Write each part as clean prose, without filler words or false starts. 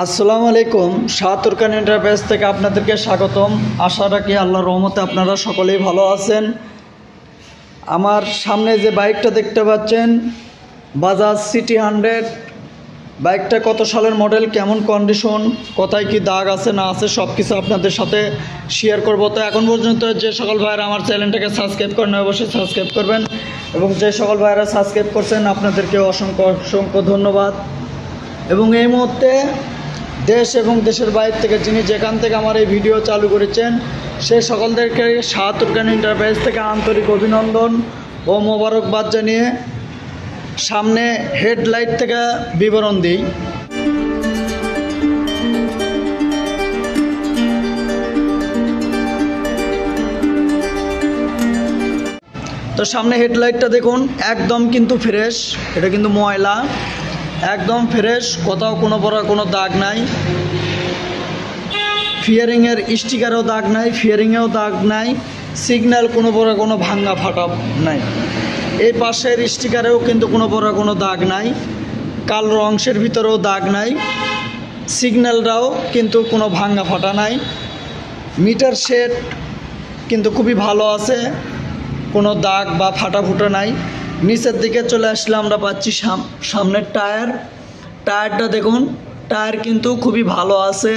আসসালামু আলাইকুম। শাহতুরকান এন্টারপ্রাইজ থেকে আপনাদেরকে স্বাগতম। আশা রাখি আল্লাহর রহমতে আপনারা সকলেই ভালো আছেন। আমার সামনে যে বাইকটা দেখতে পাচ্ছেন বাজাজ সিটি 100, বাইকটা কত সালের মডেল, কেমন কন্ডিশন, কোথায় কি দাগ আছে না আছে সব কিছু আপনাদের সাথে শেয়ার করব। তো এখন পর্যন্ত যে সকল ভাইরা আমার চ্যানেলটাকে সাবস্ক্রাইব করেন অবশ্যই সাবস্ক্রাইব করবেন, এবং যে সকল ভাইরা সাবস্ক্রাইব করছেন আপনাদেরকে অসংখ্য অসংখ্য ধন্যবাদ। এবং এই মুহূর্তে দেশ এবং দেশের বাইরে থেকে যিনি যেখান থেকে আমার এই ভিডিও চালু করেছেন সেই সকলদেরকে শাহতুরকান এন্টারপ্রাইজ থেকে আন্তরিক অভিনন্দন ও মোবারকবাদ জানিয়ে সামনে হেডলাইট থেকে বিবরণ দিই। তো সামনে হেডলাইটটা দেখুন, একদম কিন্তু ফ্রেশ, এটা কিন্তু ময়লা একদম ফ্রেশ, কোথাও কোনো বড় কোনো দাগ নাই। ফিয়ারিংয়ের স্টিকারও দাগ নাই, ফিয়ারিংয়েও দাগ নাই, সিগন্যাল কোনো বড় কোনো ভাঙ্গা ফাটা নাই। এই পাশের স্টিকারেও কিন্তু কোনো বড় কোনো দাগ নাই, কালো অংশের ভিতরেও দাগ নাই, সিগন্যালটাও কিন্তু কোনো ভাঙ্গা ফাটা নাই। মিটার সেট কিন্তু খুবই ভালো আছে, কোনো দাগ বা ফাটা ফুটা নাই। নিচের দিকে চলে আসলে আমরা পাচ্ছি সামনের টায়ারটা দেখুন, টায়ার কিন্তু খুবই ভালো আছে।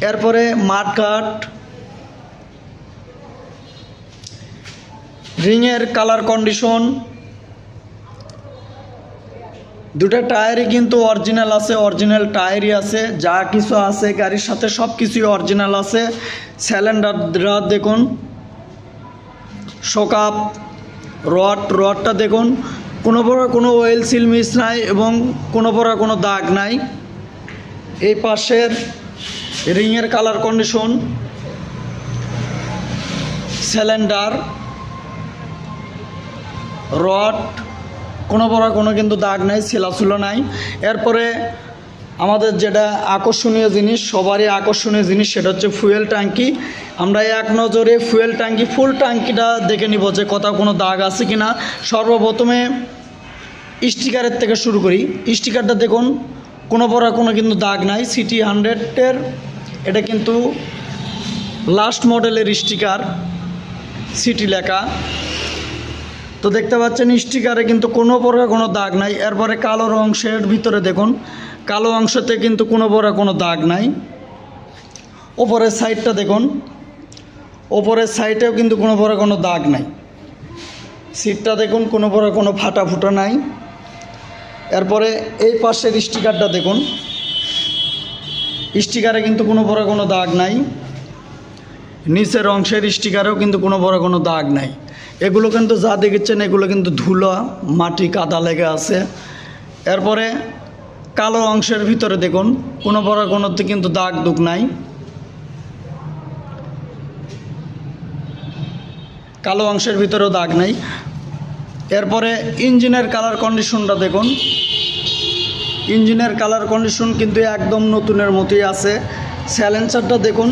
এরপরে মাঠঘাট, রিংয়ের কালার কন্ডিশন, দুটা টায়ারই কিন্তু অরিজিনাল আছে, অরিজিনাল টায়ারই আছে, যা কিছু আছে গাড়ির সাথে সব কিছুই অরিজিনাল আছে। সিলিন্ডারটা দেখুন, শোকআপ, রডটা দেখুন, কোনো বড় কোনো অয়েল সিল মিস নাই এবং কোনো বড় কোনো দাগ নাই। এই পাশের রিংয়ের কালার কন্ডিশন, সিলিন্ডার, রড, কোনো বড় কোনো কিন্তু দাগ নাই, ছেলাছুলো নাই। এরপরে আমাদের যেটা আকর্ষণীয় জিনিস, সবারই আকর্ষণীয় জিনিস, সেটা হচ্ছে ফুয়েল ট্যাঙ্কি। আমরা এক নজরে ফুয়েল ট্যাঙ্কি ফুল ট্যাঙ্কিটা দেখে নিব যে কোথাও কোনো দাগ আছে কি না। সর্বপ্রথমে স্টিকারের থেকে শুরু করি। স্টিকারটা দেখুন, কোনো বড় কোনো কিন্তু দাগ নাই। সিটি 100-এর এটা কিন্তু লাস্ট মডেলের স্টিকার, সিটি লেখা। তো দেখতে পাচ্ছেন স্টিকারে কিন্তু কোনো বড় কোনো দাগ নাই। এরপরে কালো অংশের ভিতরে দেখুন, কালো অংশতে কিন্তু কোনো বড় কোনো দাগ নাই। ওপরের সাইডটা দেখুন, ওপরের সাইডেও কিন্তু কোনো বড় কোনো দাগ নাই। সিটটা দেখুন, কোনো বড় কোনো ফাটা ফুটা নাই। এরপরে এই পাশের স্টিকারটা দেখুন, স্টিকারে কিন্তু কোনো বড় কোনো দাগ নাই। নিচের অংশের স্টিকারেও কিন্তু কোনো বড় কোনো দাগ নাই। এগুলো কিন্তু যা দেখেছেন এগুলো কিন্তু ধুলা মাটি কাদা লেগে আছে। এরপরে কালো অংশের ভিতরে দেখুন, কোনো বড় কোনোতে কিন্তু দাগ দুগ নাই। কালো অংশের ভিতরেও দাগ নাই। এরপরে ইঞ্জিনের কালার কন্ডিশনটা দেখুন, ইঞ্জিনের কালার কন্ডিশন কিন্তু একদম নতুনের মতোই আছে। সাইলেন্সারটা দেখুন,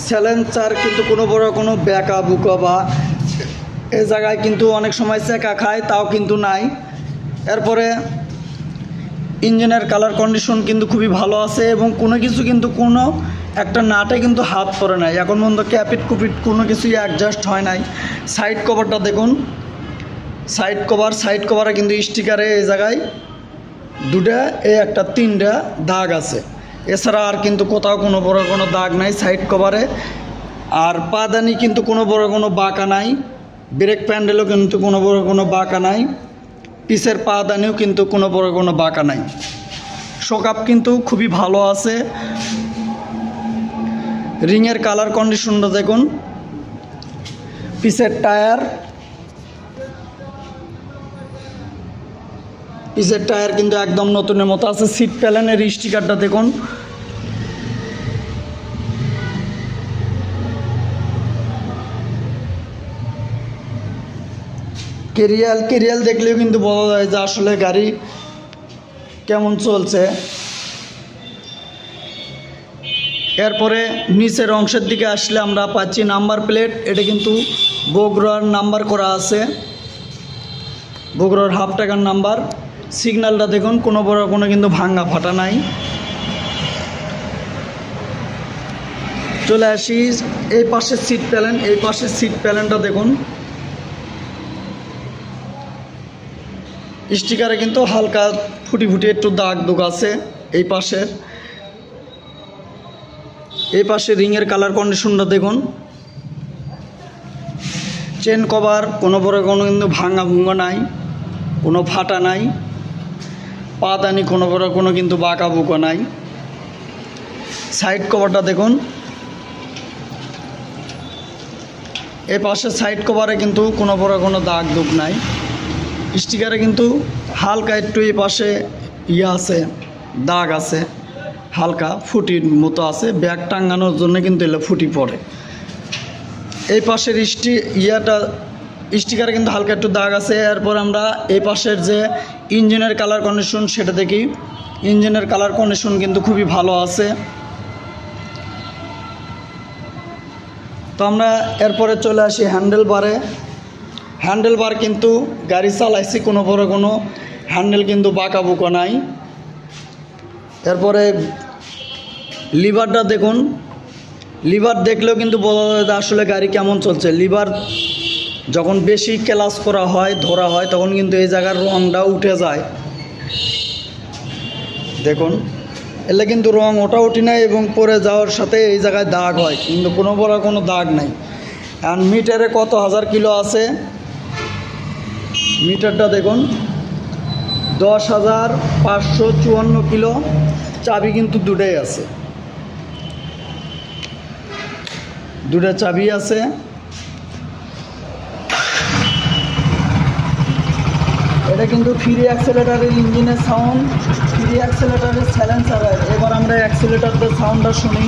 সাইলেন্সার কিন্তু কোনো বড় কোনো ব্যাকা বুকা বা এ জায়গায় কিন্তু অনেক সময় চেকা খায়, তাও কিন্তু নাই। এরপরে ইঞ্জিনের কালার কন্ডিশন কিন্তু খুবই ভালো আছে এবং কোনো কিছু কিন্তু কোনো একটা নাটে কিন্তু হাত পড়ে নাই। এখন পর্যন্ত ক্যাপিট কুপিট কোনো কিছুই অ্যাডজাস্ট হয় নাই। সাইড কভারটা দেখুন, সাইড কভারে কিন্তু স্টিকারে এই জায়গায় দুটা, এই একটা তিনটা দাগ আছে। এছাড়া আর কিন্তু কোথাও কোনো বড় কোনো দাগ নাই সাইড কভারে। আর পাদানি কিন্তু কোনো বড় কোনো বাঁকা নাই। ব্রেক প্যান্ডেলও কিন্তু কোনো বড় কোনো বাঁকা নাই। পিসের পাদানিও কিন্তু কোনো বড় কোনো বাঁকা নাই। শোকআপ কিন্তু খুবই ভালো আছে। রিংয়ের কালার কন্ডিশনটা দেখুন, পিসের টায়ার কিন্তু একদম নতুনের মতো আছে। সিট প্যানেলের স্টিকারটা দেখুন, কেরিয়াল দেখলেও কিন্তু বোঝা যায় যে আসলে গাড়ি কেমন চলছে। এরপরে নিচের অংশের দিকে আসলে আমরা পাচ্ছি নাম্বার প্লেট, এটা কিন্তু বগুড়ার নাম্বার করা আছে। বগুড়ার হাফ টাকার নাম্বার। সিগন্যালটা দেখুন কোনো বড় কোনো কিন্তু ভাঙ্গা ফাটা নাই। চলে আসি এই পাশের সিট প্যালেন, এই পাশের সিট প্যালেনটা দেখুন, স্টিকারে কিন্তু হালকা ফুটি ফুটি একটু দাগ দুগ আছে। এই পাশে রিংয়ের কালার কন্ডিশনটা দেখুন। চেন কভার কোনো বড় কোনো কিন্তু ভাঙা ভুঙ্গা নাই, কোনো ফাটা নাই। পাদানি কোনো বড় কোনো কিন্তু বাঁকা বুকা নাই। সাইড কভারটা দেখুন, এই পাশে সাইড কভারে কিন্তু কোনো বড় কোনো দাগ দুগ নাই। স্টিকারে কিন্তু হালকা একটু এই পাশে আছে, দাগ আছে, হালকা ফুটির মতো আছে। ব্যাগ টাঙ্গানোর জন্য কিন্তু এগুলো ফুটি পড়ে। এই পাশের স্টিকারে কিন্তু হালকা একটু দাগ আছে। এরপর আমরা এই পাশের যে ইঞ্জিনের কালার কন্ডিশন সেটা দেখি। ইঞ্জিনের কালার কন্ডিশন কিন্তু খুবই ভালো আছে। তো আমরা এরপরে চলে আসি হ্যান্ডেল বার কিন্তু গাড়ি চালাইছি, কোনো বড় কোনো হ্যান্ডেল কিন্তু বাঁকা বুকা নাই। এরপরে লিভারটা দেখুন, লিভার দেখলেও কিন্তু বোঝা যায় আসলে গাড়ি কেমন চলছে। লিভার যখন বেশি ক্লাস করা হয়, ধরা হয়, তখন কিন্তু এই জায়গার রঙটা উঠে যায়। দেখুন এলে কিন্তু রং ওঠি নাই এবং পরে যাওয়ার সাথে এই জায়গায় দাগ হয়, কিন্তু কোনো বড় কোনো দাগ নাই। আর মিটারে কত হাজার কিলো আছে, মিটারটা দেখুন 10,554 কিলো। চাবি কিন্তু দুটাই আছে, দুটা চাবি আছে। এটা কিন্তু ফ্রি অ্যাক্সেলেটারের ইঞ্জিনের সাউন্ড, ফ্রি অ্যাক্সেলেটারের সাইলেন্সারের। এবার আমরা অ্যাক্সেলেটারের সাউন্ডটা শুনি।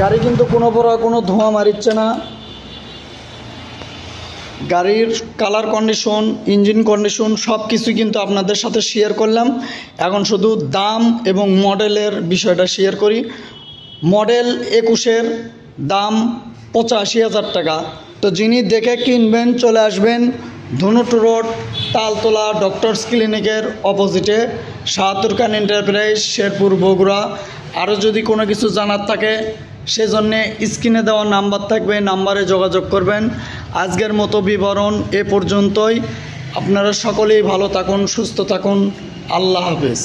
গাড়ি কিন্তু কোনো বড় কোনো ধোঁয়া মারিচ্ছে না। গাড়ির কালার কন্ডিশন, ইঞ্জিন কন্ডিশন সব কিছু কিন্তু আপনাদের সাথে শেয়ার করলাম। এখন শুধু দাম এবং মডেলের বিষয়টা শেয়ার করি। মডেল 21-এর দাম 85,000 টাকা। তো যিনি দেখে কিনবেন চলে আসবেন ধনুট রোড, তালতলা ডক্টরস ক্লিনিকের অপোজিটে, শাহাতুর খান এন্টারপ্রাইজ, শেরপুর, বগুড়া। আরও যদি কোনো কিছু জানার থাকে সেজন্যে স্ক্রিনে দেওয়া নাম্বার থাকবে, নাম্বারে যোগাযোগ করবেন। আজকের মতো বিবরণ এ পর্যন্তই। আপনারা সকলেই ভালো থাকুন, সুস্থ থাকুন। আল্লাহ হাফেজ।